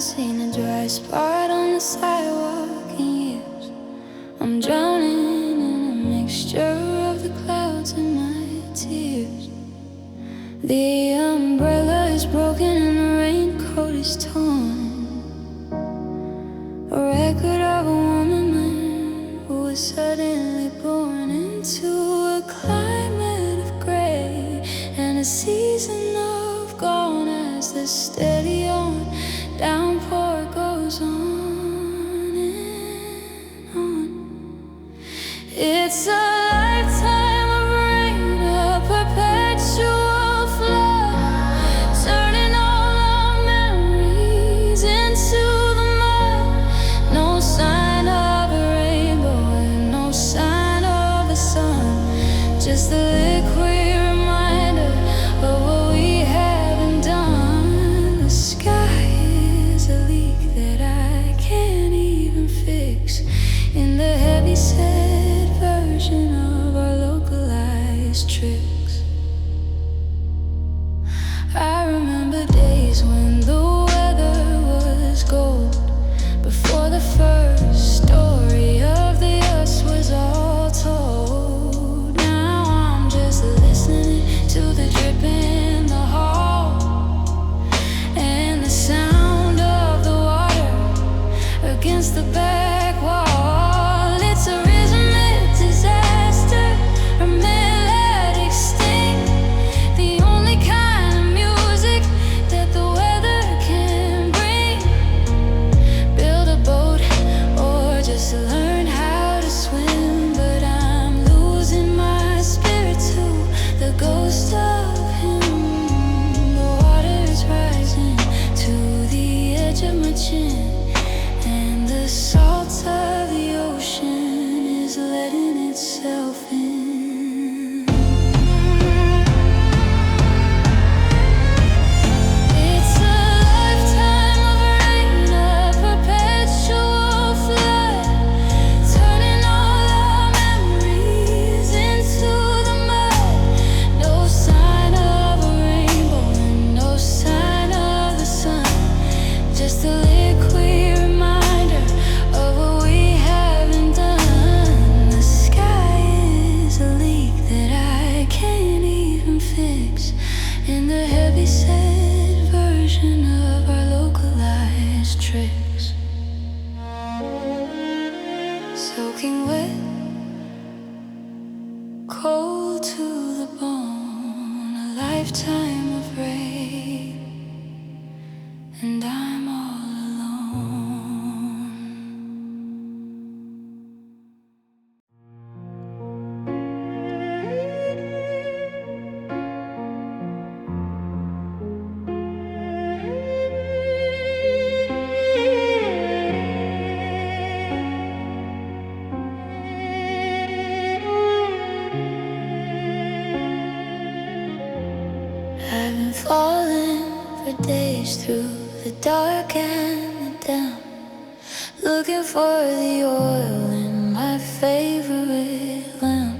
seen a dry spot on the sidewalk in years. I'm drowning in a mixture of the clouds and my tears. The umbrella is broken and the raincoat is torn. A record of a woman who was suddenly born into a climate of gray and a season of gone as the steady on downpour goes on and on. It's a lifetime of rain, a perpetual flood, turning all our memories into the mud. No sign of a rainbow and no sign of the sun, just a liquid reminder of what we haven't done. The sky is a leak that I can't even fix in the heavy-set version of our localized tricks. I remember days when the weather was gold, before the first story of the us was all told. Now I'm just listening to the drip in the hall and the sound of the water against the back wall. It's a rhythmic disaster, a melodic sting, the only kind of music that the weather can bring. Build a boat or just learn how to swim, but I'm losing my spirit to the ghost of him. The water is rising to the edge of my chin, and the salt of the ocean is letting itself in. It's a lifetime of rain, a perpetual flood, turning all our memories into the mud. No sign of a rainbow and no sign of the sun, just a liquid reminder of what we haven't done. The sky is a leak that I can't even fix in the heavy-set version of our localized tricks. Soaking wet, cold to the bone, a lifetime of rain, and I'm all alone. I've been falling for days through the dark and the damp, looking for the oil in my favorite lamp.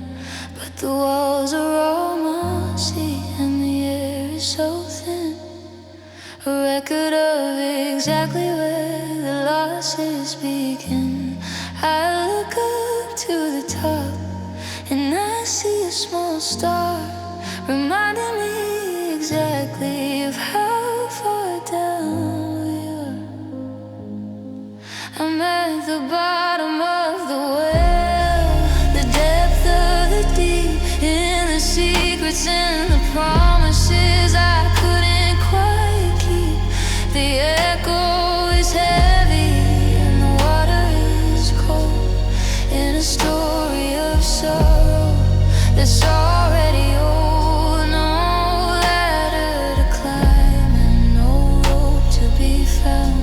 But the walls are all mossy and the air is so thin, a record of exactly where the losses begin. I look up to the top and I see a small star, reminding me exactly of how far down we are. I'm at the bottom of the well, the depth of the deep, in the secrets and the promises I couldn't quite keep. The echo is heavy and the water is cold, in a story of sorrow that's already old. No ladder to climb and no rope to be found,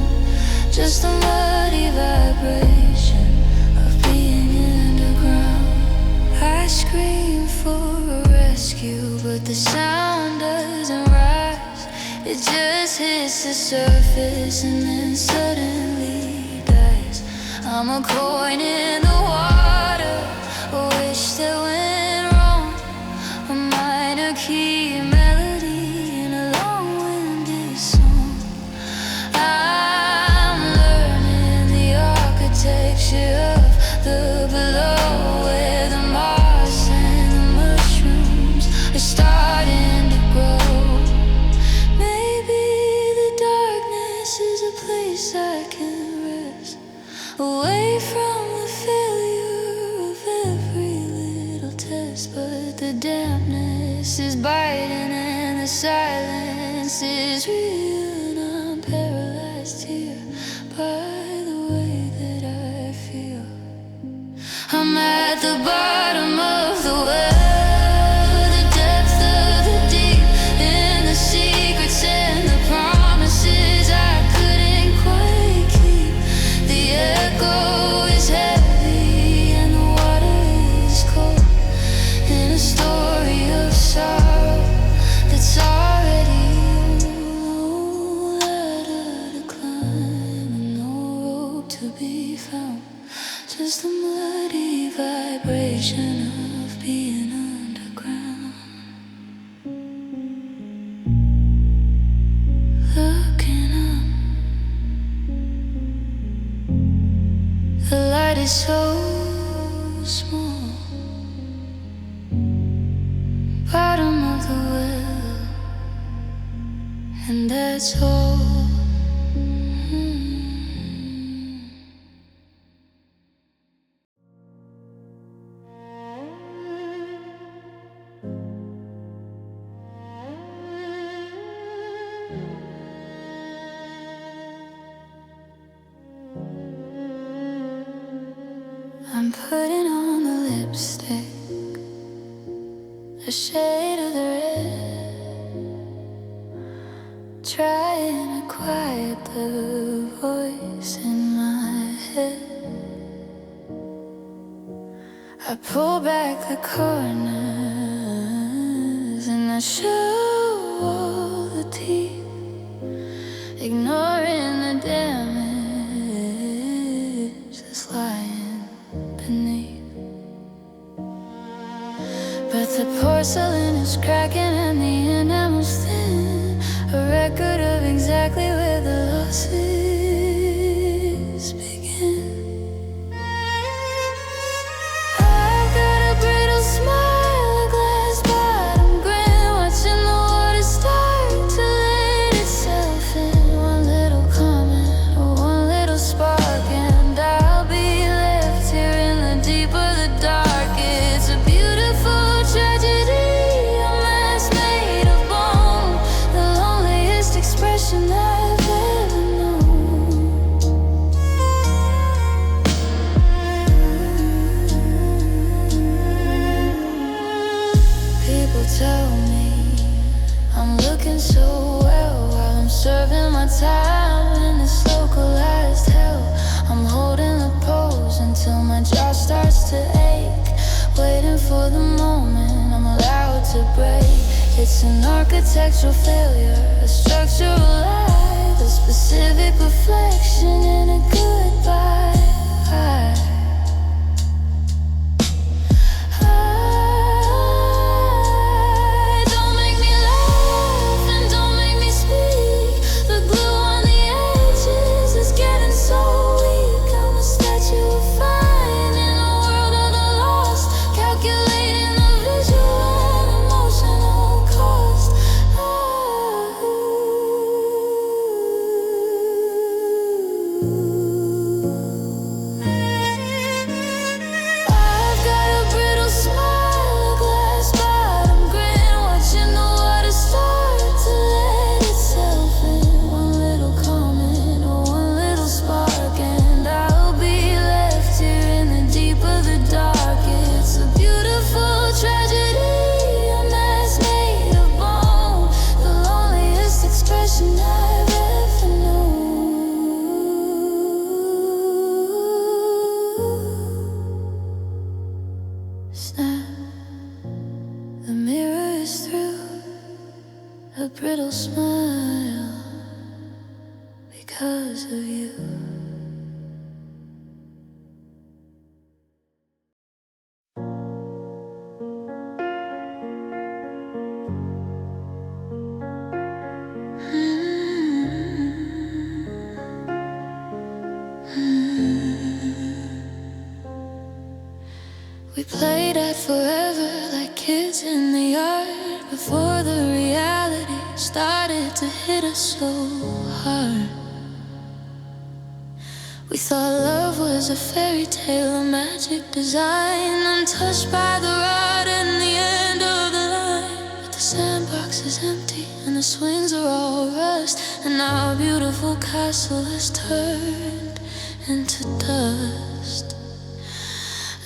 just a muddy vibration of being underground. I scream for a rescue, but the sound doesn't rise. It just hits the surface and then suddenly dies. I'm a coin in the water, a wish that went wrong, a minor key melody in a long-winded song. the below, where the moss and the mushrooms are starting to grow. Maybe the darkness is a place I can rest, away from the failure of every little test. But the dampness is biting and the silence is real, and I'm paralyzed here by the way that I feel. I'm at the bottom of the well, the depth of the deep, and the secrets and the promises I couldn't quite keep. The echo is heavy and the water is cold, in a story of sorrow that's already old. No ladder to climb and no rope to be found, just the muddy vibration of being underground. Looking up, the light is so small. Bottom of the well, and that's all. I'm putting on the lipstick, a shade of the red, trying to quiet the voice in my head. I pull back the corners and I show all the teeth, ignoring the damage that's lying beneath. But the porcelain is cracking and the enamel's thin, a record of exactly where the losses begin. I've got a brittle smile, a glass bottom grin, watching the water start to let itself in. One little comment or one little spark, and I'll be left here in the deep of the dark. It's a beautiful tragedy, a mask made of bone, the loneliest expression I've ever known. People tell me I'm looking so well while I'm serving my time in this localized hell. I'm holding the pose until my jaw starts to ache, waiting for the moment I'm allowed to break. It's an architectural failure, a structural lie, a specific reflection in a goodbye. Don't make me laugh and don't make me speak. The glue on the edges is getting so weak. I'm a statue of fine in a world of the lost, calculating the visual and emotional cost. I've got a brittle smile, a glass bottom grin, watching the water start to let itself in. One little comment or one little spark, and I'll be left here in the deep of the dark. It's a beautiful tragedy, a mask made of bone, the loneliest expression I've ever known. Snap, the mirror is through, a brittle smile because of you. We played at forever like kids in the yard before the reality started to hit us so hard. We thought love was a fairy tale, a magic design, untouched by the rod and the end of the line. But the sandbox is empty and the swings are all rust, and our beautiful castle has turned into dust.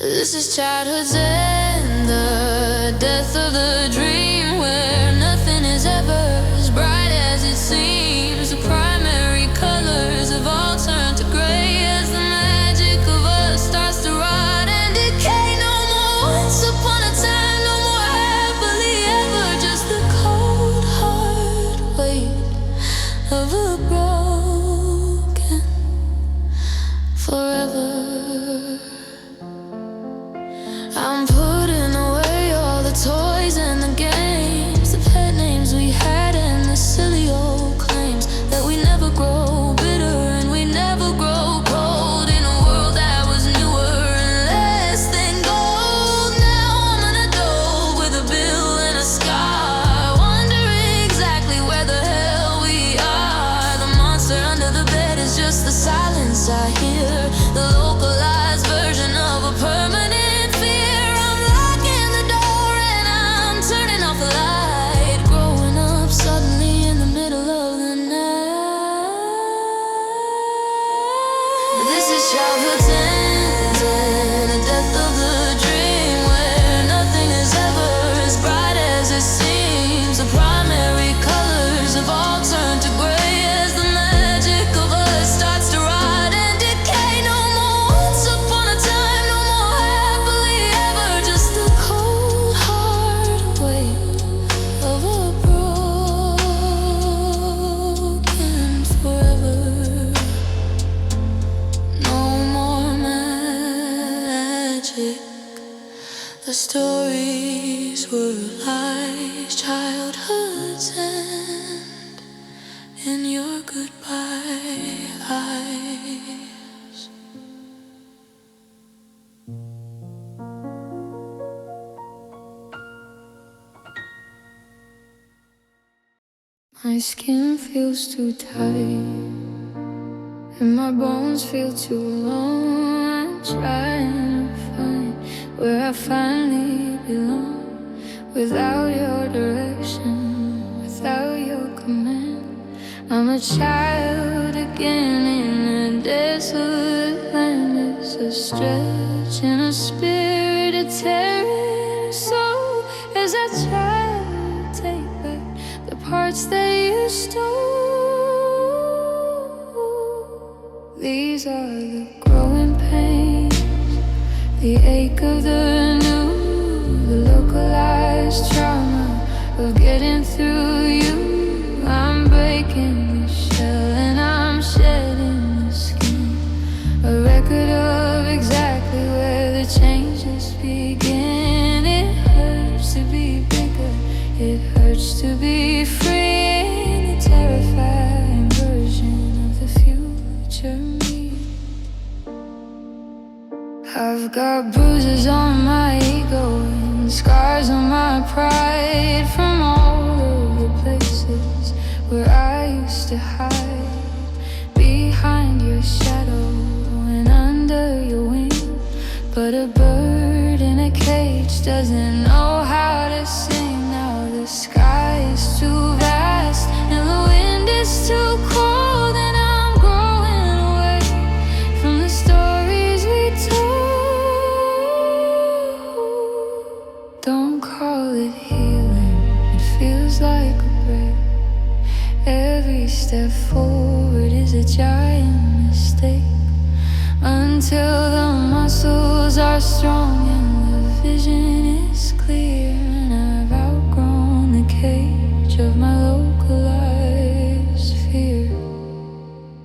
This is childhood's end, the death of the dream, where nothing is ever as bright as it seems. The primary colors have all turned to gray as the magic of us starts to rot and decay. No more once upon a time, no more happily ever, just the cold hard weight of a broken forever. I'm putting away all the toys and the games, the pet names we had and the silly old claims that we never grow bitter and we never grow cold in a world that was newer and less than gold. Now I'm an adult with a bill and a scar, wondering exactly where the hell we are. The monster under the bed is just the silence I hear, the localized version of a permanent childhood's end and the death of the dream, where nothing is ever as bright as it seems. The primary colors have all turned to gray as the magic of us starts to rot and decay. No more once upon a time, no more happily ever, just the cold hard weight of a broken forever. The stories were lies, childhood's end, in your goodbye eyes. My skin feels too tight and my bones feel too long. I'm trying to find where I finally belong, without your direction, without your command. I'm a child again in a desolate land. It's a stretch in a spirit, a tearing soul, as I try to take back the parts that you stole. These are the growing pains, the ache of the new, the localized trauma of getting through you. I'm breaking the shell and I'm shedding the skin, a record of exactly where the changes begin. It hurts to be bigger, it hurts to be free in a terrifying version of the future me. I've got bruises on my ego and scars on my pride from all of the places where I used to hide, behind your shadow and under your wing. But a bird in a cage doesn't know how to sing. Now the sky is too vast and the wind is too cold, and I'm growing away from the stories we told. Don't call it healing, it feels like a break. Every step forward is a giant mistake, until the muscles are strong and the vision is clear. And I've outgrown the cage of my localized fear.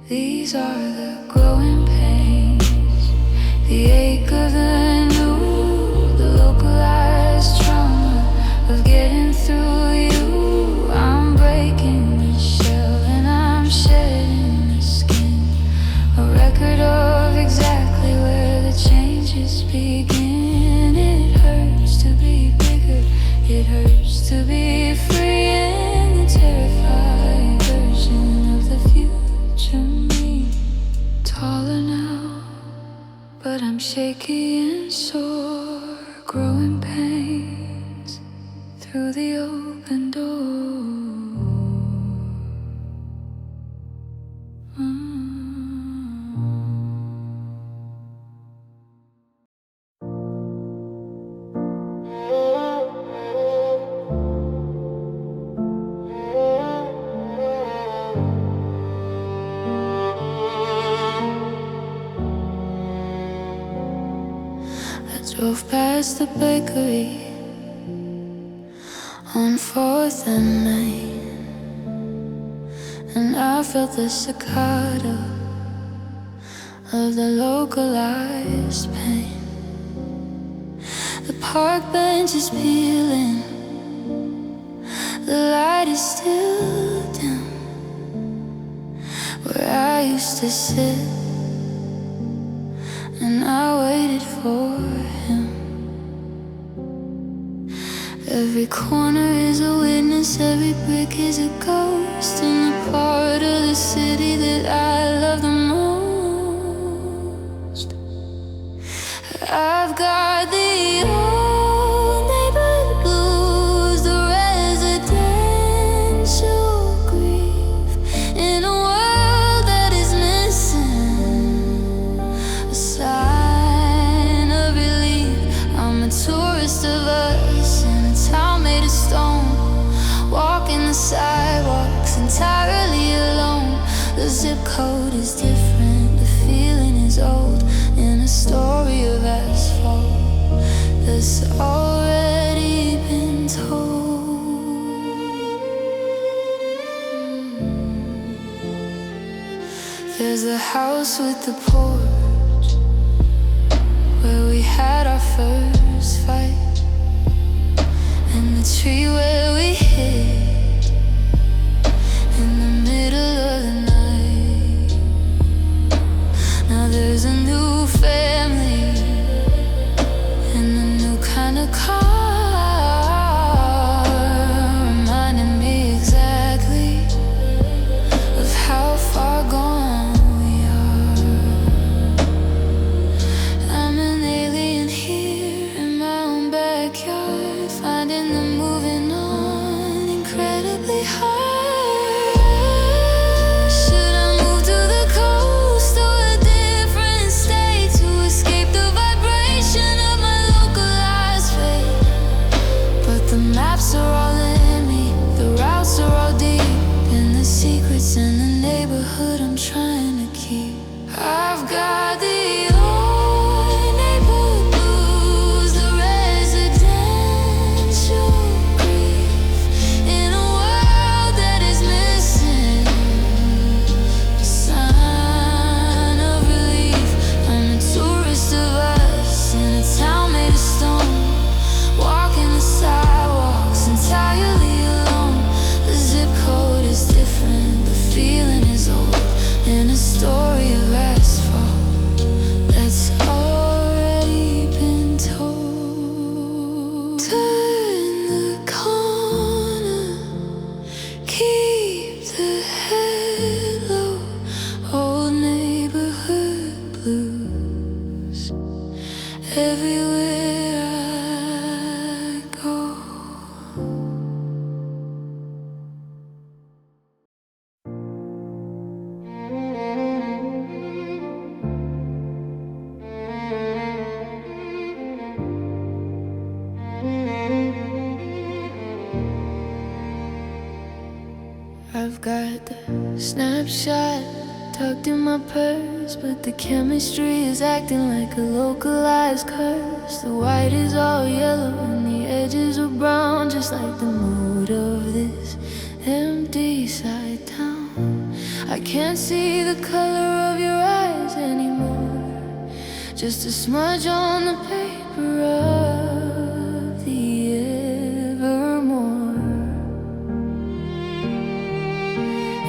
These are the growing pains, the ache of the new, the localized trauma of getting through you. I'm breaking the shell and I'm shedding the skin, a record of exactly where the changes begin. achy and sore, growing pains through the open door. Drove past the bakery on 4th and Main, and I felt the staccato of the localized pain. The park bench is peeling, the light is still dim where I used to sit, and I waited for him. Every corner is a witness, every brick is a ghost in the part of the city that I love the most. I've got the old neighborhood blues, the residential grief in a world that is missing a sign of relief. I'm a tourist of us in a town made of stone, walking the sidewalks entirely alone. The zip code is different, the feeling is old, in a story of asphalt that's already been told. There's the house with the porch where we had our first fight, and the tree where we hid in the middle of the night. Now there's a new family and a new kind of car, reminding me exactly of how far gone we are. I'm an alien here in my own backyard, finding them moving on incredibly hard. Should I move to the coast or a different state to escape the vibration of my localized fate? But the maps are all in me, the routes are all deep in the secrets in the neighborhood I'm trying to keep. I've got the old neighborhood blues, the residential grief in a world that is missing a sign of relief. I'm a tourist of us in a town made of stone, walking the sidewalks entirely alone. The zip code is different, the feeling is old, in a story of asphalt that's already been told. Turn the corner, keep the head low, old neighborhood blues everywhere I go. I've got the snapshot tucked in my purse, but the chemistry is acting like a localized curse. The white is all yellow and the edges are brown, just like the mood of this empty side town. I can't see the color of your eyes anymore, just a smudge on the paper of the evermore.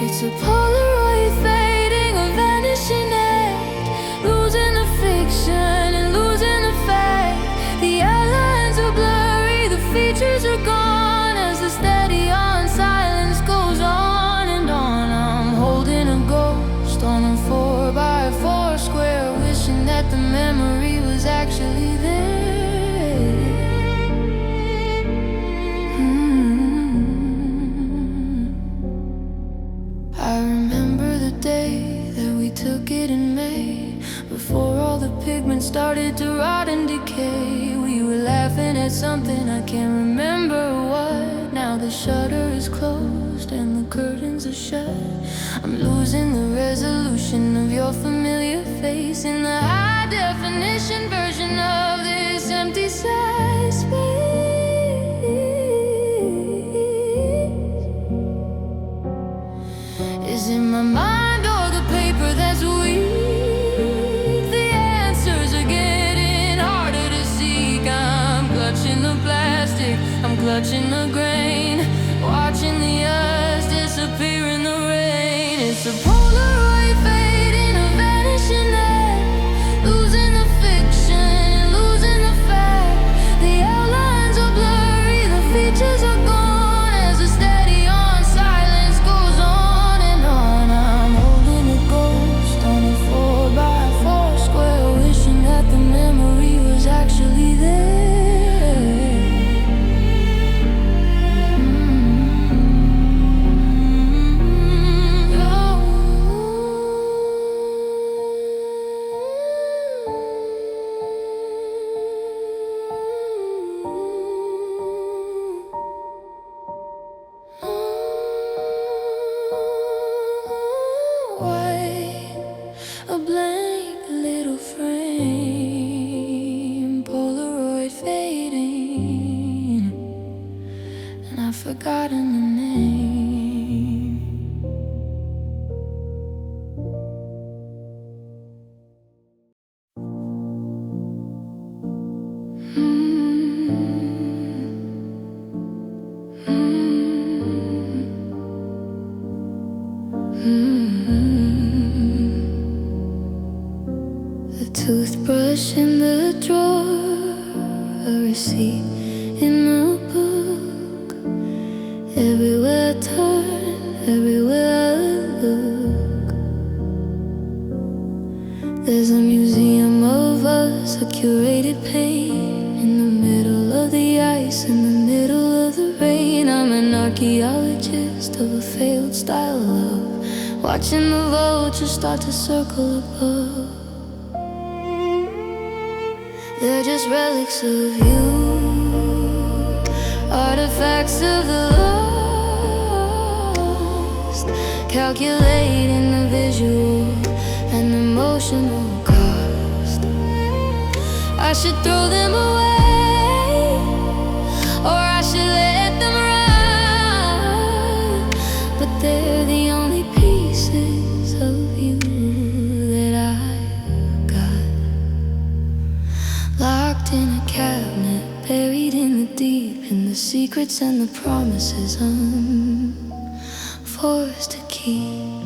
It's a Polaroid fading, a vanishing act, losing the fiction and losing the fact. The outlines are blurry, the features are gone as the steady on silence goes on and on. I'm holding a ghost on a 4x4 square, wishing that the memory was accurate. heard something, I can't remember what. Now the shutter is closed and the curtains are shut. I'm losing the resolution of your familiar face in the high definition version of this empty side space. Is it my mind or the paper that's weak? The answers are getting harder to seek. I'm clutching the plastic, I'm clutching the grain, watching the us disappear in the rain. It's a Polaroid fading, a vanishing act, losing the fiction and losing the fact. The outlines are blurry, the features are gone as the steady on silence goes on and on. I'm holding a ghost on a 4x4 square, wishing that the memory was actually there. A blank little frame, Polaroid fading, and I've forgotten the name. The toothbrush in the drawer, a receipt in the book. Everywhere I turn, everywhere I look, there's a museum of us, a curated pain, in the middle of the ice, in the middle of the rain. I'm an archaeologist of a failed style of love, watching the vultures start to circle above. They're just relics of you, artifacts of the lost, calculating the visual and emotional cost. I should throw them away, or I should let them run, but they're the only pieces of you that I've got. Locked in a cabinet, buried in the deep, in the secrets and the promises I'm forced to keep.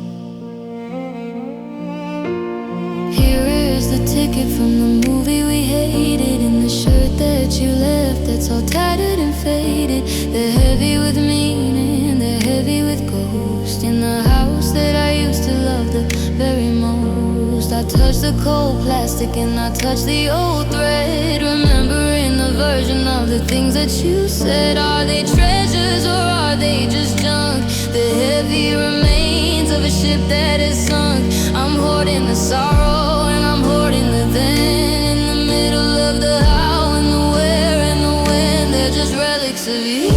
Here is the ticket from the movie we hated, in the shirt that you left that's all tattered and faded. They're heavy with meaning, they're heavy with ghost, in the house that I used to love the very most. I touch the cold plastic and I touch the old thread, remembering the version of the things that you said. Are they treasures or are they just junk? The heavy remains of a ship that is sunk. I'm hoarding the sorrow and I'm hoarding the then, in the middle of the how and the where and the when. They're just relics of you,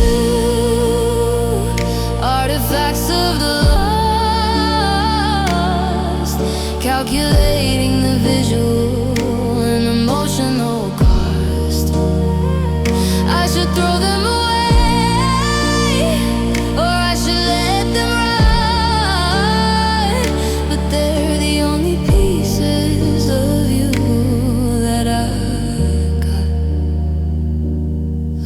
artifacts of the lost, calculating the visual and emotional cost. I should throw them away, or I should let them run, but they're the only pieces of you that I've got.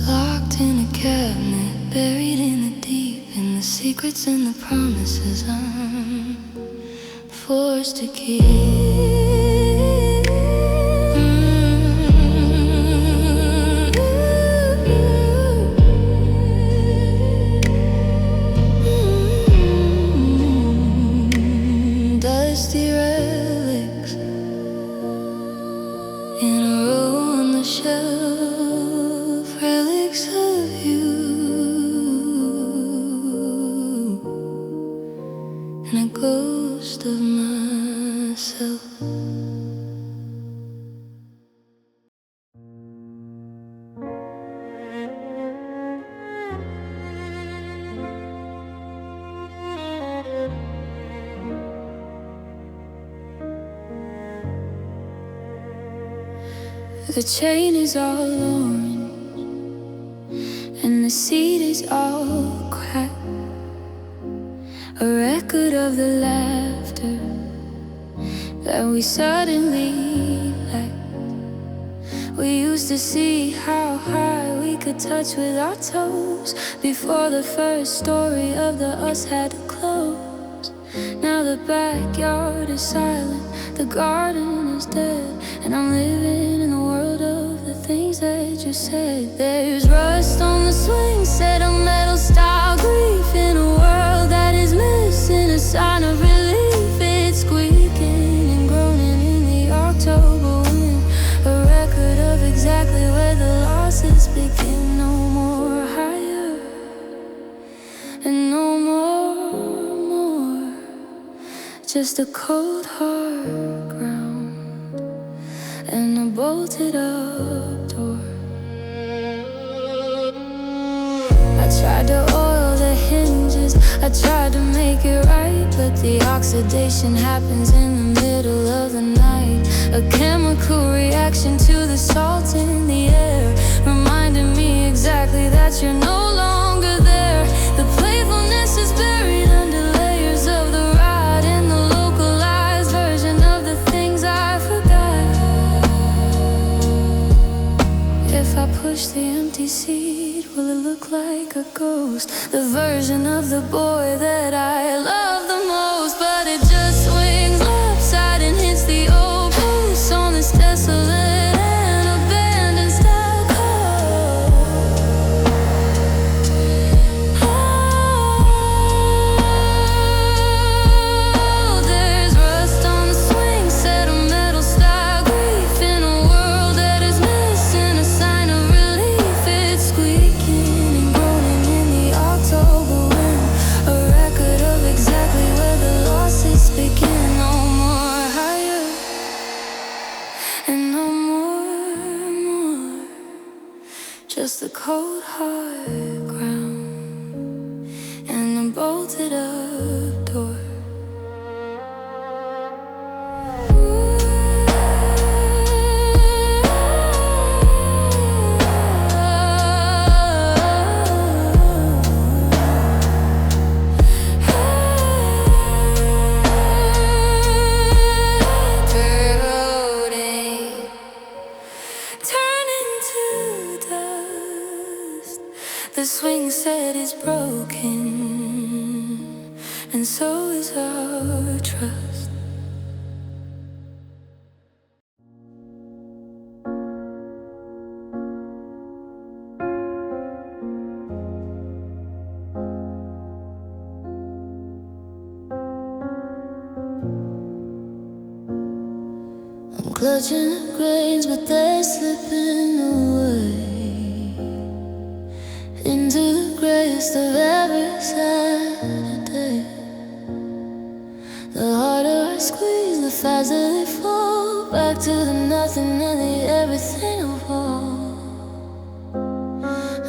Locked in a cabinet, buried in the deep, in the secrets and the promises I'm forced to keep. Dusty relics in a row on the shelf, relics of you, and a ghost of myself. The chain is all orange and the seat is all cracked. A record of the laughter that we suddenly lacked. We used to see how high we could touch with our toes before the first story of the us had to close. Now the backyard is silent, the garden is dead, and I'm living in the world of the things that you said. There's rust on the swing set of metal style grief in a world that is missing a sign of relief. It's squeaking and groaning in the October wind, a record of exactly where the losses begin. No more higher and no more, just a cold hard ground and a bolted up door. I tried to oil the hinges, I tried to make it right, but the oxidation happens in the middle of the night. A chemical reaction to the salt in the air, reminding me exactly that you're no longer there. The playfulness is buried under layers of the ride and the localized version of the things I forgot. If I push the empty seat, will it look like a ghost? The version of the boy that I love the most, but it just swings lopside and hits the old post on this desolate and abandoned style code. Oh, there's rust on the swing set of metal style grief in a world that is missing a sign of relief. It's squeaking and groaning in the October wind, a record of exactly where the losses begin. No more higher and no more, just the cold hard ground and a bolted up door. Turning to dust, the swing set is broken, and so is our trust. I'm clutching the grains, but they're slipping away into the grayest of every Saturday. The harder I squeeze, the faster they fall back to the nothing and the everything of all.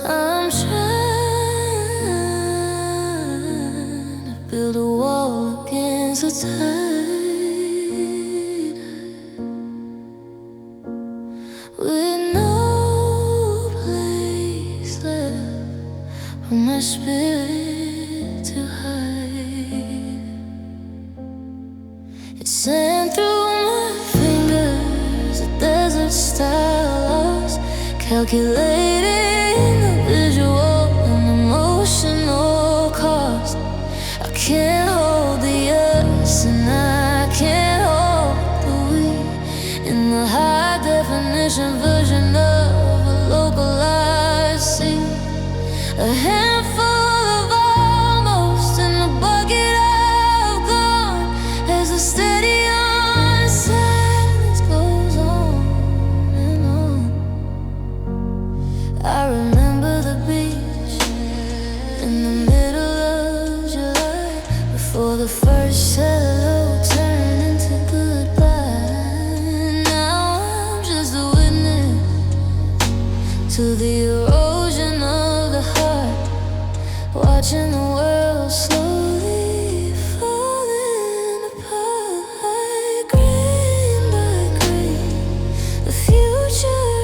I'm trying to build a wall against the tide, with no place left for my spirit to hide. It's sand through my fingers, a desert style lost, calculating the visual and emotional cost. I can't hold the us and I can't hold the we in the high definition version of a localized scene. A handful of almost in the bucket of gone as the steady on silence goes on and on. I remember the beach in the middle of July, before the first hello turned into goodbye. Now I'm just a witness to the erosion of the heart, watching the world slowly falling apart. Grain by grain, the future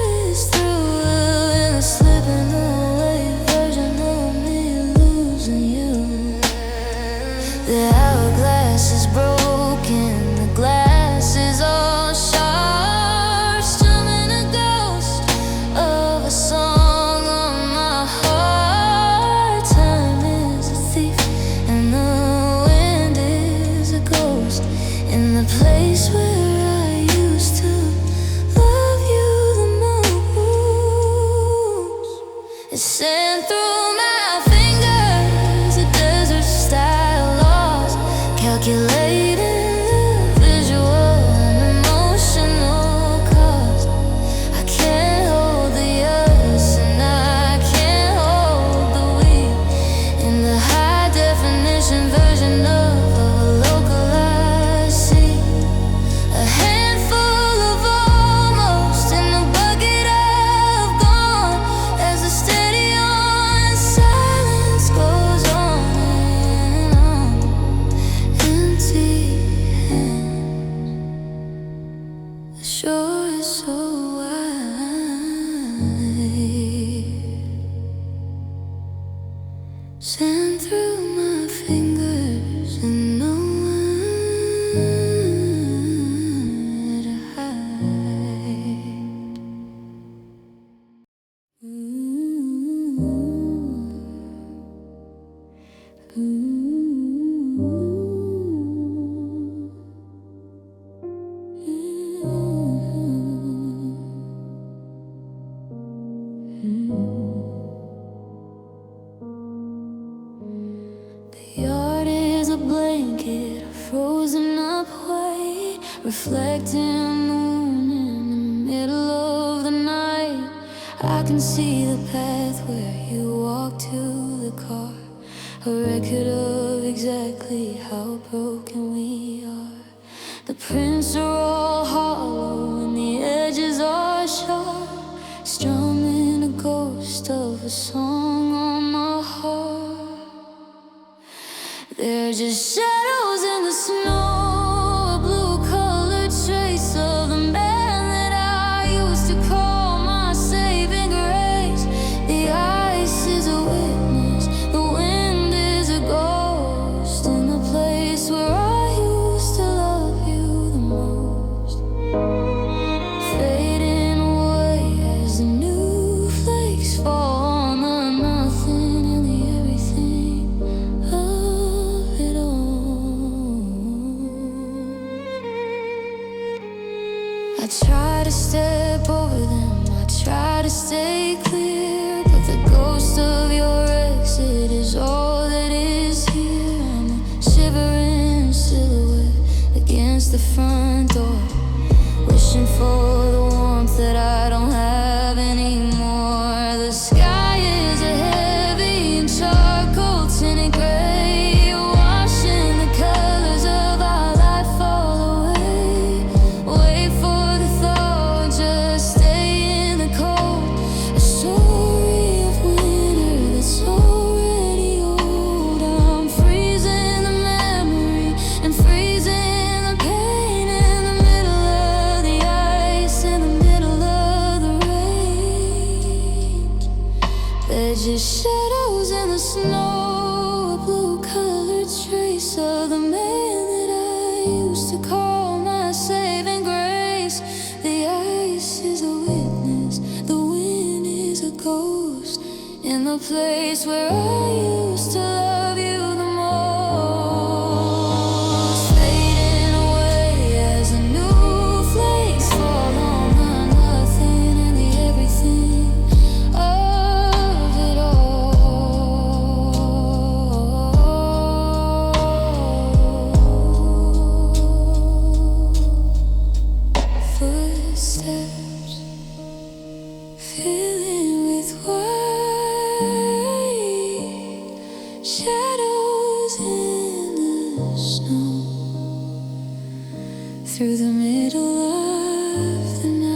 Sent through my fingers a desert style lost, calculating the visual and emotional cost. I can't hold the us and I can't hold the we in the high definition version of a localized sea. A handful of almost in a bucket of gone as the steady on silence goes on and on. Empty hands, the shore is so wide. Sand through my fingers and no one to hide. The yard is a blanket of frozen up white, reflecting the moon in the middle of the night. I can see the path where you walk to the car, a record of exactly how broken we are. The prints are all hollow and the edges are sharp, strumming a ghost of a song on my heart. They're just shadows in the snow, a blue-colored trace of the man that I used to call my saving grace. The ice is a witness, the wind is a ghost in the place where I used to love you the most. Fading away as the new flakes fall on the nothing and the everything of it all. I try to step over them, I try to stay clear, but the ghost of your exit is all that is here. I'm a shivering silhouette against the front door, wishing for the warmth that I don't have anymore. The sky is a heavy and charcoal tinted gray, washing the colors of our life all away. Wait for the thaw, just stay in the cold. A story of winter that's already old. I'm freezing the memory and freezing the pain in the middle of the ice, in the middle of the rain. They're just shadows in the snow, a blue-colored trace of the man that I used to call my saving grace. The ice is a witness, the wind is a ghost in the place where I used to love you the most. Fading away as the new flakes fall on the nothing and the everything of it all. Footsteps filling with white, shadows in the snow, through the middle of the night.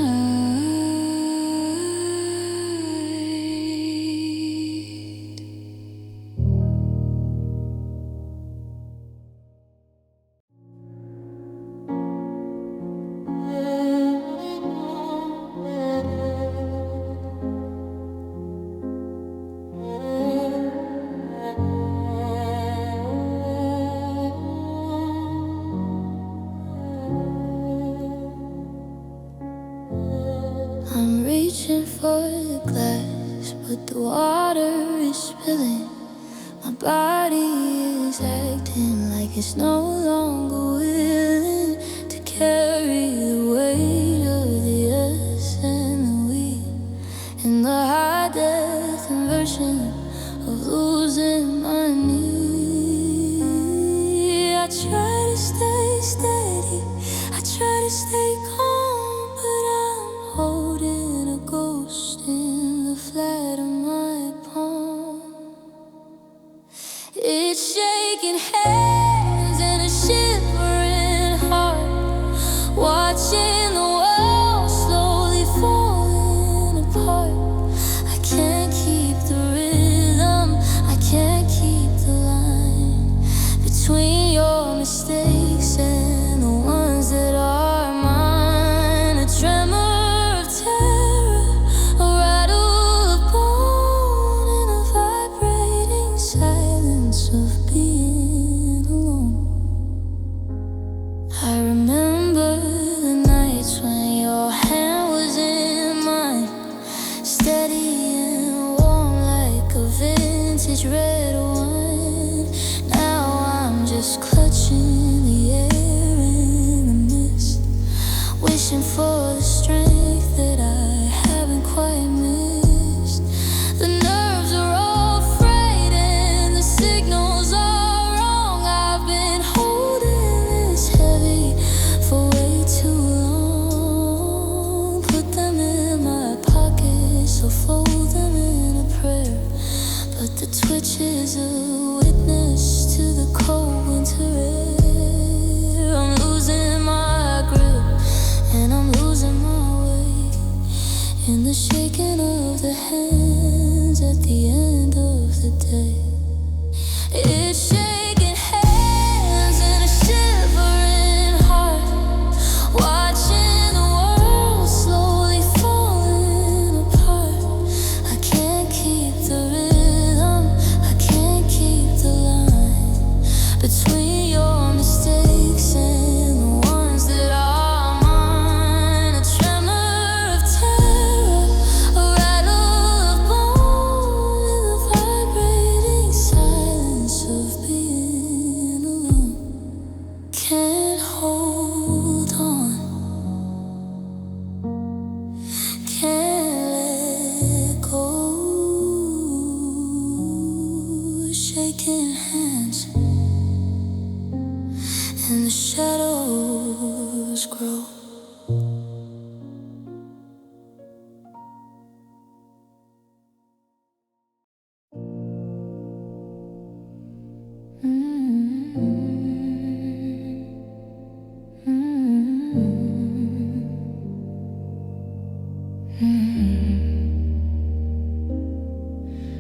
I'm reaching for the glass, but the water is spilling. My body is acting like it's no longer willing to carry the weight of the us and the we in the high death nothing version of losing my knee. I try to stay steady, I try to stay calm, but I'm holding a ghost in the flat of my palm. It's shaking hands and a shivering heart, watching the world slowly falling apart. I can't keep the rhythm, I can't keep the line between your mistakes and the ones that are mine. A tremor of terror, a rattle of bone, and a vibrating silence of being alone. I remember the nights when your hand was in mine, steady and warm like a vintage red wine. Now I'm just clutching the air in the mist, wishing for the strength that I haven't quite missed. The nerves are all frayed and the signals are wrong. I've been holding this heavy for way too long. Put them in my pocket, so fold them in a prayer. But the twitch is a witness to the cold winter air. I'm losing my grip and I'm losing my way in the shaking of the hands at the end of the day. It's shaking hands and a shivering heart, watching the world slowly falling apart. I can't keep the rhythm, I can't keep the line between your mistakes and the ones that are mine. A tremor of terror, a rattle of bone, and the vibrating silence of being alone. Can't hold on, can't let go. Shaking hands and the shadows grow.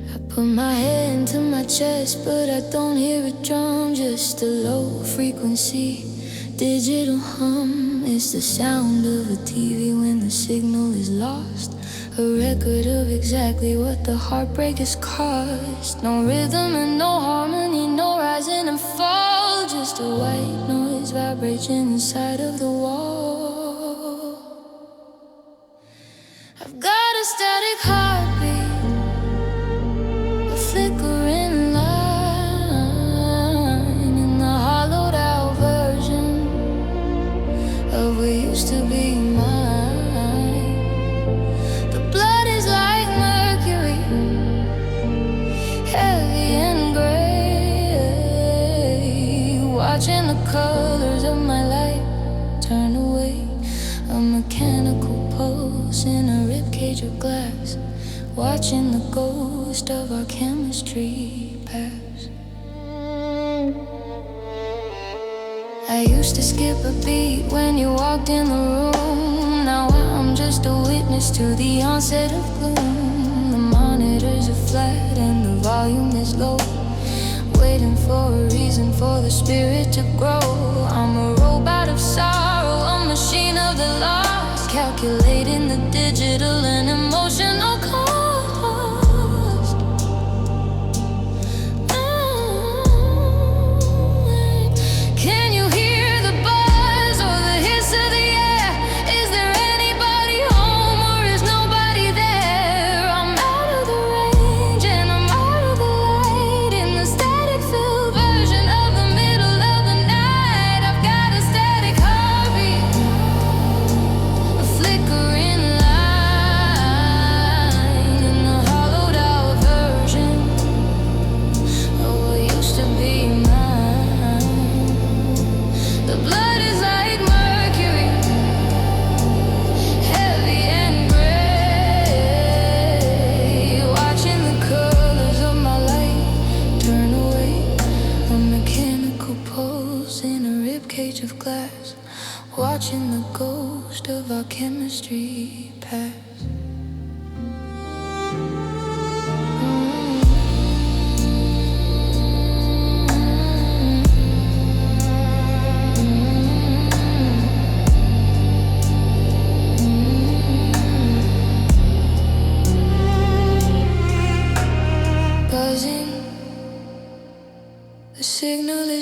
I put my hand to my chest, but I don't hear a drum, just a low frequency digital hum. It's the sound of a TV when the signal is lost, a record of exactly what the heartbreak has caused. No rhythm and no harmony, no rising and fall, just a white noise vibrating inside of the wall. I've got a static heartbeat, a flickering line in the hollowed out version of what used to be mine. The blood is like mercury, heavy and gray, watching the colors of my life turn away. A mechanical pulse in a ribcage of glass, watching the ghost of our chemistry pass. I used to skip a beat when you walked in the room. Now I'm just a witness to the onset of gloom. The monitors are flat and the volume is low, waiting for a reason for the spirit to grow. I'm a robot of sorrow, a machine of the lost, calculating the digital and emotional cost. Can you hear the buzz or the hiss of the air? Is there anybody home or is nobody there? I'm out of the range and I'm out of the light, in the static-filled version of the middle of the night. I've got a static heartbeat, a flickering light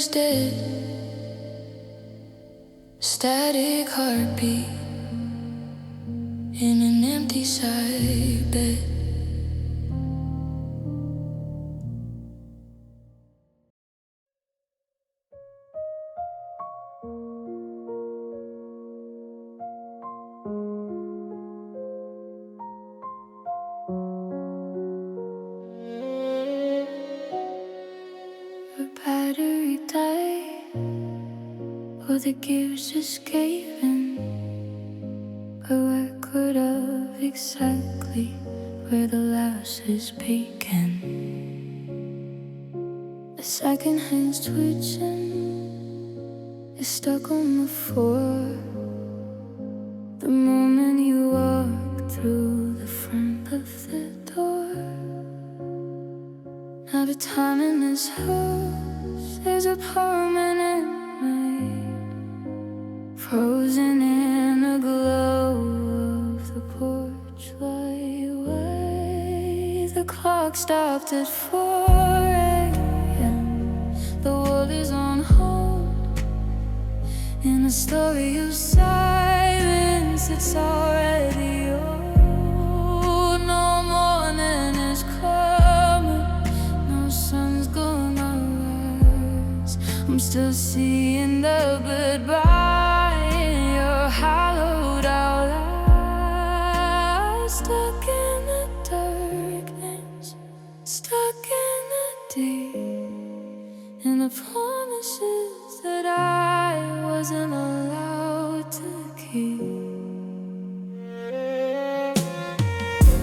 memories dead, static heartbeat in an empty side bed. Your battery died, or the gears just gave in. A record of exactly where the last is peaking. The second hand's twitching, it's stuck on the floor. The moment you walk through the front of the door. Now the time in this house is a permanent night, frozen in the glow of the porch light. Why the clock stopped at 4 a.m. The world is on hold in a story of silence. It's already old. No morning is coming, no sun's gonna rise. I'm still seeing the goodbye in your hollowed out eyes. Stuck in the darkness, stuck in the deep, in the promises that I wasn't allowed to keep.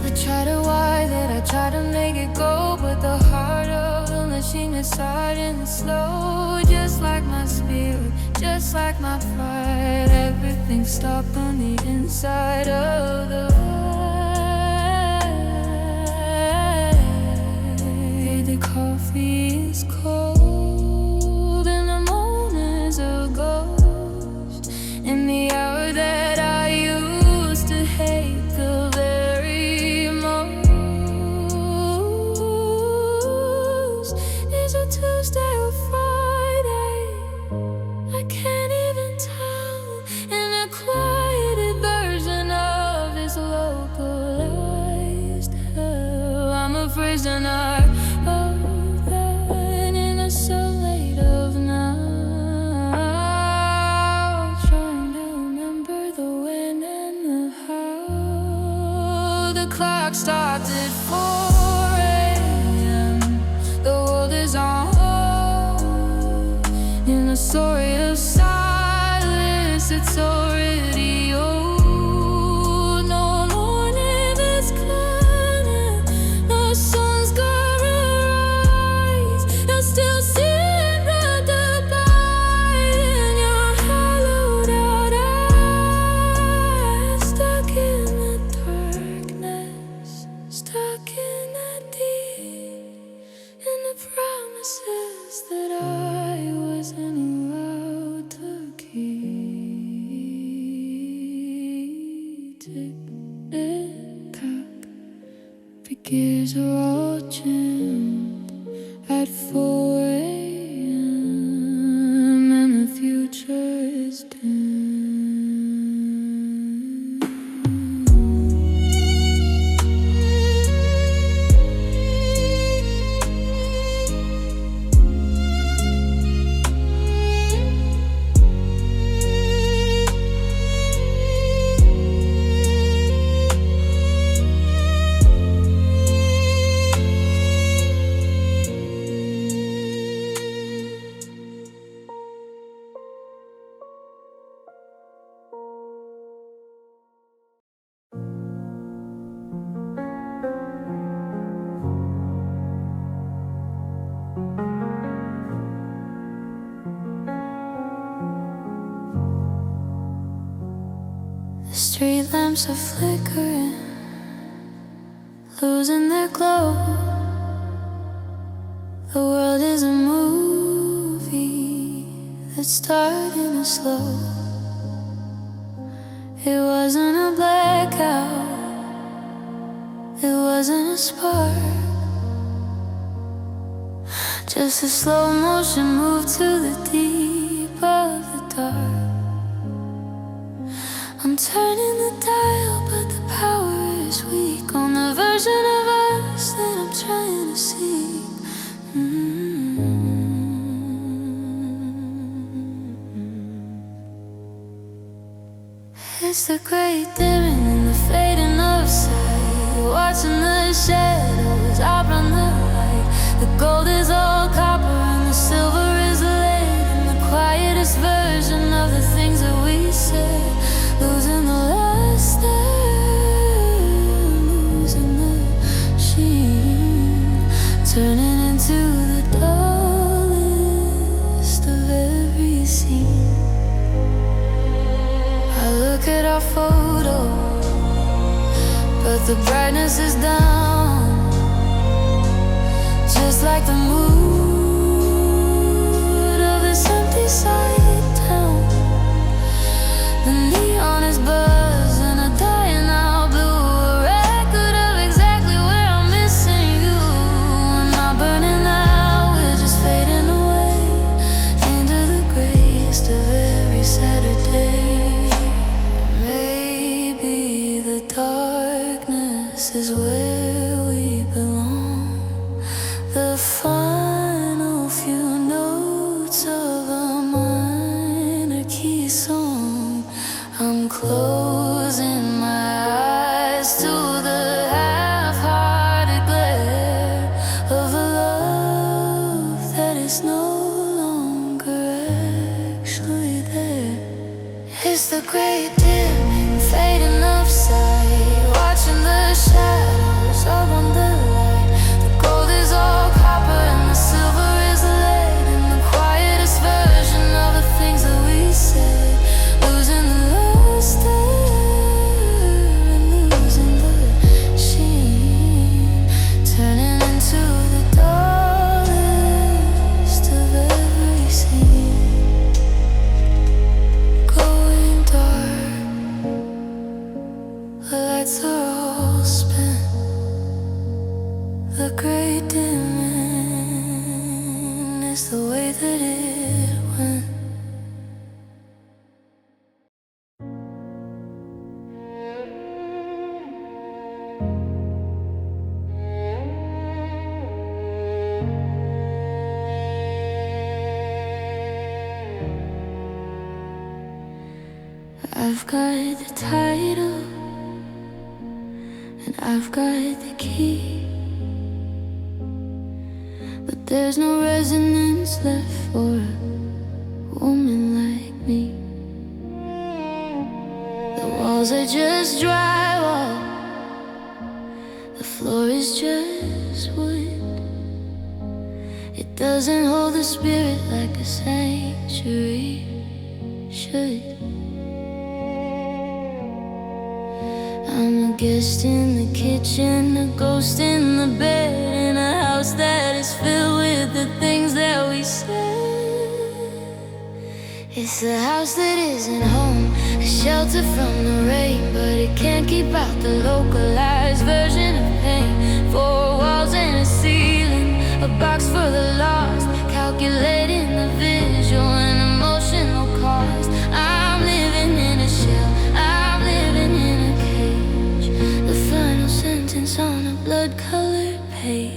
I try to wire that, I try to make it go, but the heart of the machine is silent and slow. Just like my spirit, just like my pride, everything stopped on the inside of the way. The coffee is cold and the moon is a ghost. In the hour that I used to hate the very most is a Tuesday or Friday. I can't even tell. In a quieted version of this localized hell, I'm a prisoner of that in a cell late of now, trying to remember the when and the how. The clock stopped at 4 a.m. The world is on hold in a story of silence. It's already old. No morning is coming, no sun's gonna rise. You're still seeing the goodbye in your hollowed out eyes. Stuck in the darkness, stuck in the deep, in the promises that I wasn't allowed to keep. Tick, tock, the gears are all jammed at 4 a.m. and the future is dim. The street lamps are flickering, losing their glow. The world is a movie that's starting to slow. It wasn't a blackout, it wasn't a spark, Just a slow motion move to the deep of the dark. I'm turning the dial, but the power is weak on the version of us that I'm trying to see. It's the great dimming and the fading of sight. Watching the shadows outrun the light. The gold is all copper and the silver is lead. And the quietest version of the things that we said. Losing the luster, losing the sheen. Turning into the dullest of every scene. I look at our photo, but the brightness is down. Just like the mood of this empty side town. The neon is buzzing, a dying out blue. A record of exactly where I'm missing you. We're not burning out, we're just fading away into the grace of every Saturday. The darkness is where we belong. The final few notes of a minor key song. I'm closing my eyes to the half-hearted glare of a love that is no longer actually there. It's the great dim fading of sight, watching the shadows up on the light. The gold is all copper and the silver is lead. And the quietest version of the things that we said. Losing the luster and losing the sheen. Turning into the dullest of every scene. Going dark, the lights are all spent. The great dimming is the way that it went. I've got the title and I've got the key, but there's no resonance left for a woman like me. The walls are just drywall, the floor is just wood. It doesn't hold the spirit like a sanctuary should. I'm a guest in the kitchen, a ghost in the bed, in a house that is filled with the things that we said. It's the house that isn't home, a shelter from the rain, but it can't keep out the localized version of pain. Four walls and a ceiling, a box for the lost, calculating the visual and emotional cost. I'm living in a shell, I'm living in a cage. The final sentence on a blood-colored page.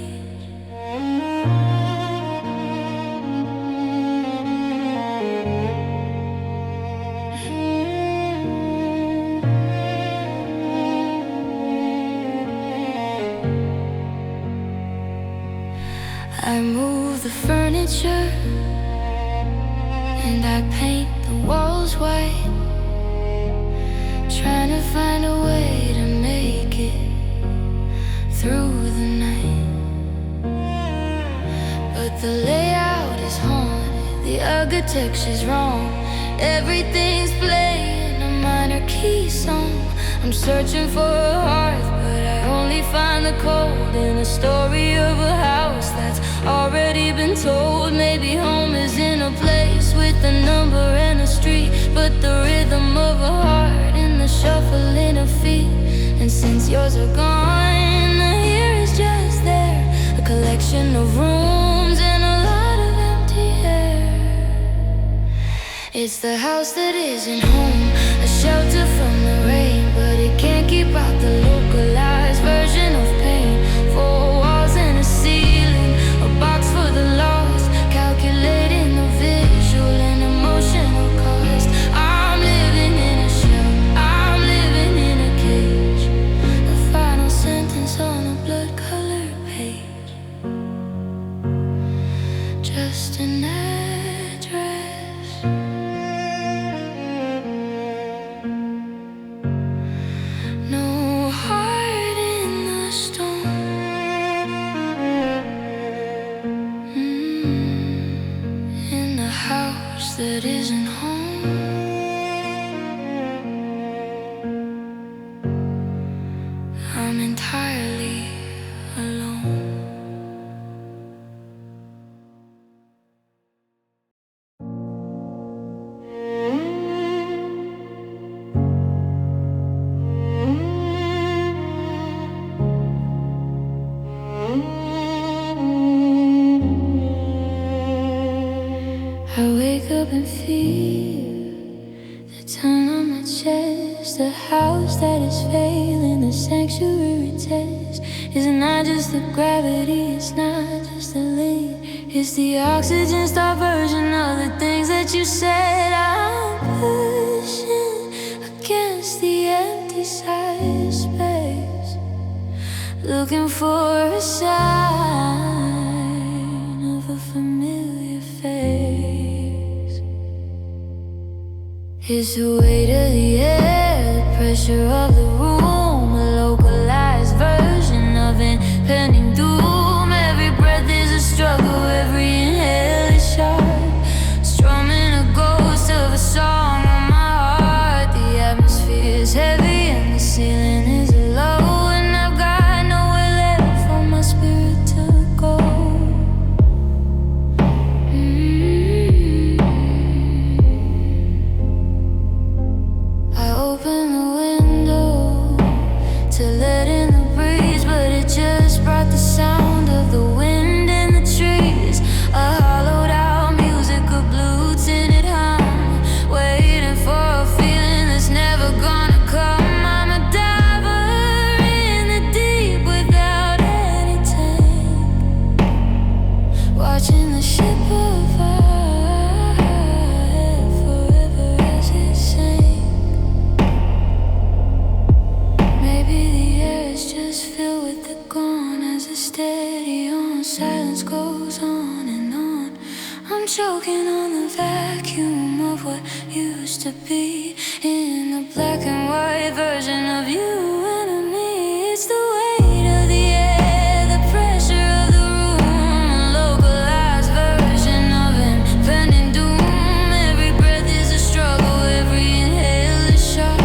I move the furniture and I paint the walls white, trying to find a way to make it through the night. But the layout is haunted, the architecture's wrong. Everything's playing a minor key song. I'm searching for a hearth, but I only find the cold in the story of a house that's already been told. Maybe home is in a place with a number and a street, but the rhythm of a heart in the shuffling of feet. And since yours are gone, the here is just there, a collection of rooms and a It's the house that isn't home, a shelter from the rain, but it can't keep out the localized version of pain. Four walls and a ceiling, a box for the lost, calculating the visual and emotional cost. I'm living in a shell, I'm living in a cage, the final sentence on a blood-colored page. Just an address, no heart in the stone. In the house that isn't home, I'm entirely alone. I wake up and feel the turn on my chest. The house that is failing, the sanctuary test. It's not just the gravity, it's not just the lead. It's the oxygen star version of the things that you said. I'm pushing against the empty side of space, looking for a sign of a familiar face. It's the weight of the air, the pressure of the room, a localized version of impending doom. Every breath is a struggle, every inhale is sharp, strumming a ghost of a song on my heart. The atmosphere is heavy and the ceiling is low, and I've got nowhere left for my spirit to go. I open the window to let in the breeze, but it just brought the sound of the wind in the trees. A hollowed out music of blue tinted hum, waiting for a feeling that's never gonna come. I'm a diver in the deep without any tank, watching the ship arrive forever as it sank. Maybe the air is just filled with the gone as the steady on silence goes on and on. I'm choking on the vacuum of what used to be, in the black and white version of you and me. It's the weight of the air, the pressure of the room, a localized version of impending doom. Every breath is a struggle, every inhale is sharp,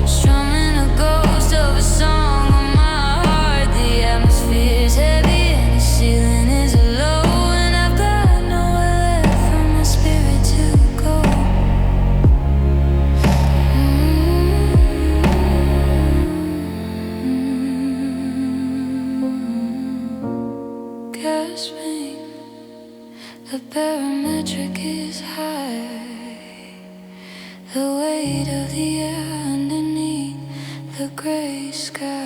strumming a ghost of a song on my heart. The atmosphere is heavy and the ceiling is low, and I've got nowhere left for my spirit to go. Gasping, the barometric is high, the weight of the air underneath the gray sky.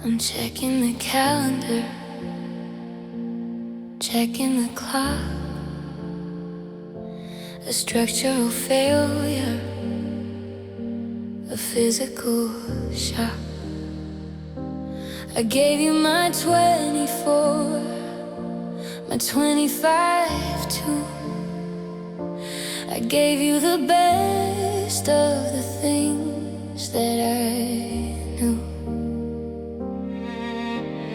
I'm checking the calendar, checking the clock. A structural failure, a physical shock. I gave you my 24, my 25 too. I gave you the best of the things that I knew.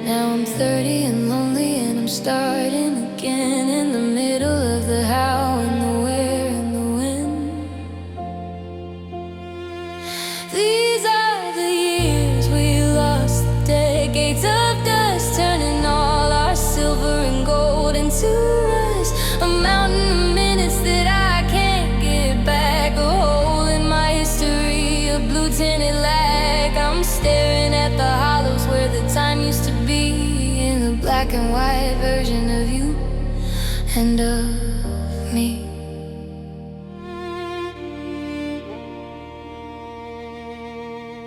Now I'm 30 and lonely, and I'm starting again, in the middle of the how and the where and the when. These are the years we lost, the decades of dust, turning all our silver and gold tinted like I'm staring at the hollows where the time used to be, in the black and white version of you and of me.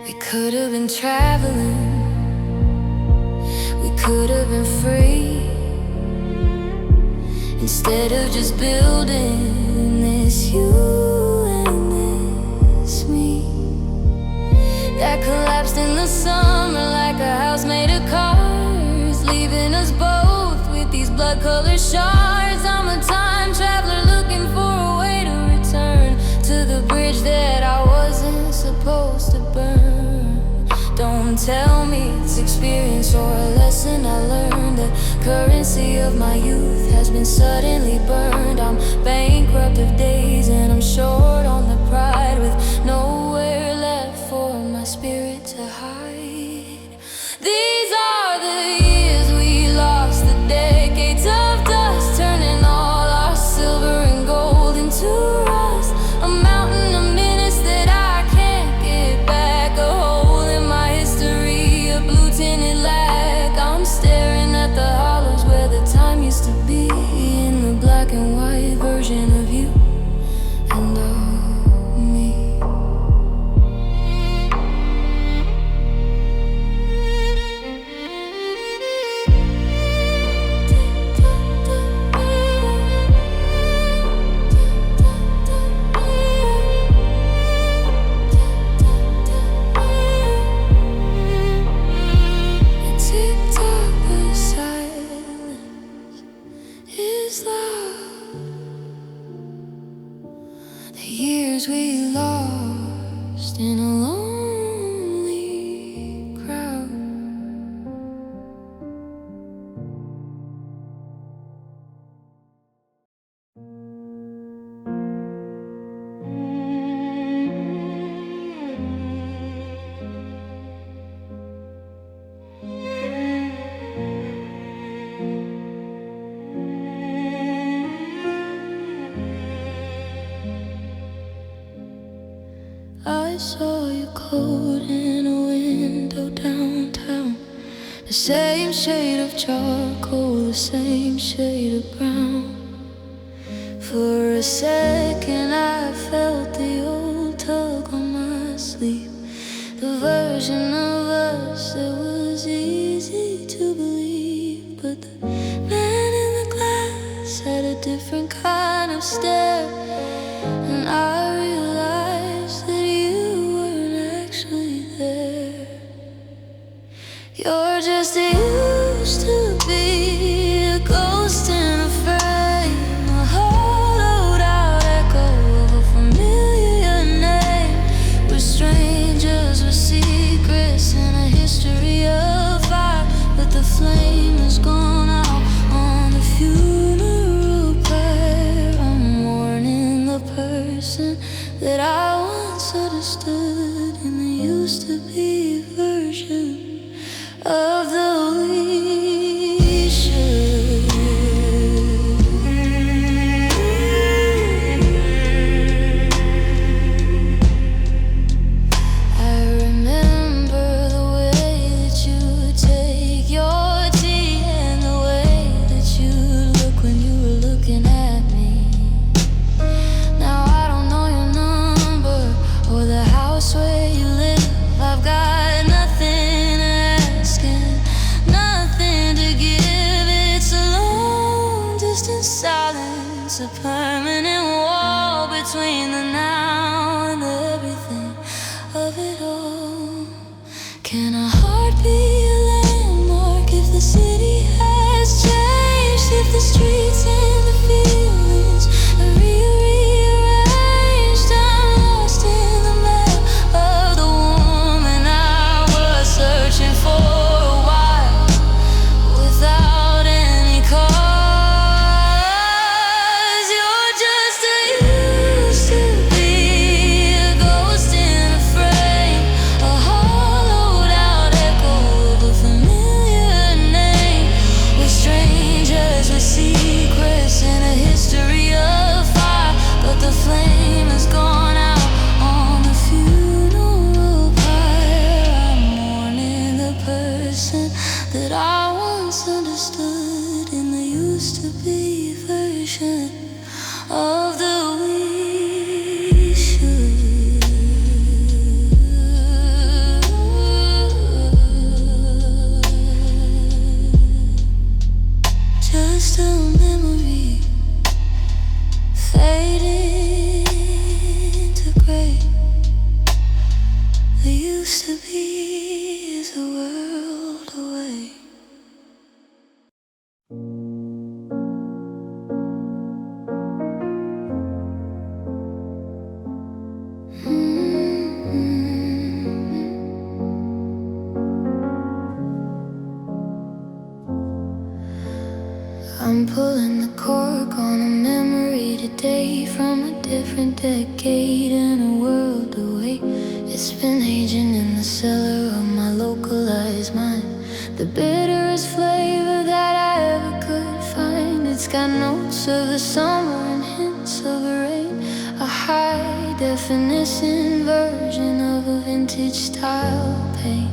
We could have been traveling, we could have been free, instead of just building this you and this me that collapsed in the summer like a house made of cards, leaving us both with these blood-colored shards. I'm a time traveler looking for a way to return to the bridge that I wasn't supposed to burn. Don't tell me it's experience or a lesson I learned. The currency of my youth has been suddenly burned. I'm bankrupt of days and I'm short on the pride, with nowhere left for my spirit to hide. These are the years we lost, the decades of dust, turning all our silver and gold into rust. A mountain of minutes that I can't get back, a hole in my history, a blue tinted like I'm staring at the hollows where the time used to be, in the black and white version of you and of me. Tick-tock of silence is love. The years we lost in a lonely crowd. I saw your coat in a window downtown, the same shade of charcoal, the same shade of brown. For a second I felt the old tug on my sleeve, the version of us that was easy to believe. But the man in the glass had a different kind of stare, and I realized that you weren't actually there. You're just used to be a ghost in a frame, a hollowed out echo of a familiar name. We're strangers with secrets and a history of fire, but the flame has gone out on the funeral pyre. I'm mourning the person that I once understood in the used to be version of the we should. I remember the way that you would take your tea and the way that you look when you were looking at me. Now I don't know your number or the house where you live. I've got nothing to ask and nothing to give. It's a long distance silence, a permanent wall between the now and the everything of it all. Can a heart be a landmark if the city has changed, if the streets and the feelings are rearranged? I'm lost in the map of the woman I was searching for a while, without any cause. You're just used to be a ghost in a frame, a hollowed out echo to be is a world away. I'm pulling the cork on a memory today from a different decade and a world away. It's been aging in the cellar of my localized mind, the bitterest flavor that I ever could find. It's got notes of the summer and hints of rain, a high definition version of a vintage style paint.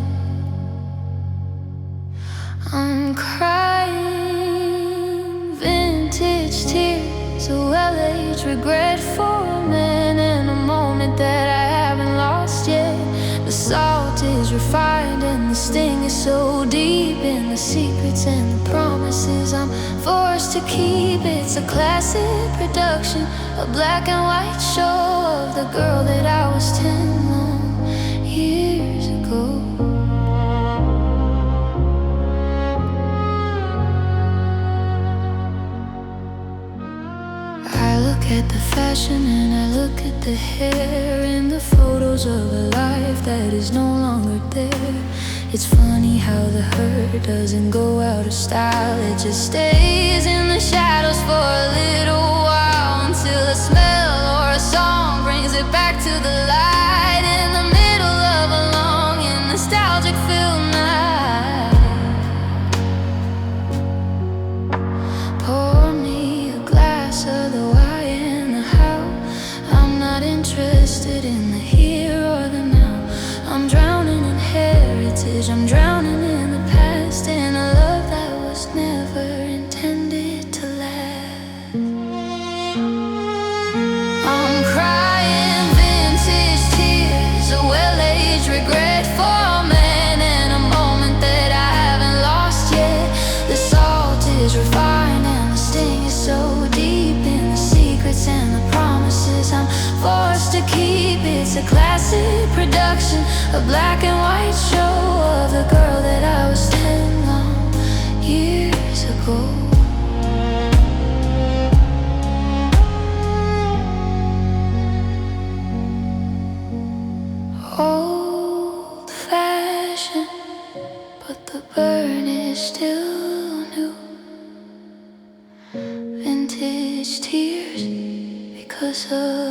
I'm crying vintage tears, a well-aged regret for a man and a moment that I haven't lost yet. The salt is refined and the sting is so deep in the secrets and the promises I'm forced to keep. It's a classic production, a black and white show of the girl that I was 10 long years ago. At the fashion and I look at the hair in the photos of a life that is no longer there. It's funny how the hurt doesn't go out of style, it just stays in the shadows for a little while, until a smell or a song brings it back to the light in the middle of a long and nostalgic filled night. Pour me a glass of the wine. Interested in the here or the now. I'm drowning in heritage, I'm drowning in the past, in a love that was never intended to last. I'm crying vintage tears, a well-aged regret for a man and a moment that I haven't lost yet. The salt is refined and the sting is so deep in the secrets and the promises I'm forced to keep. It's a classic production, a black and white show of the girl that I was 10 long years ago. Old fashioned, but the burn is still new. Vintage tears because of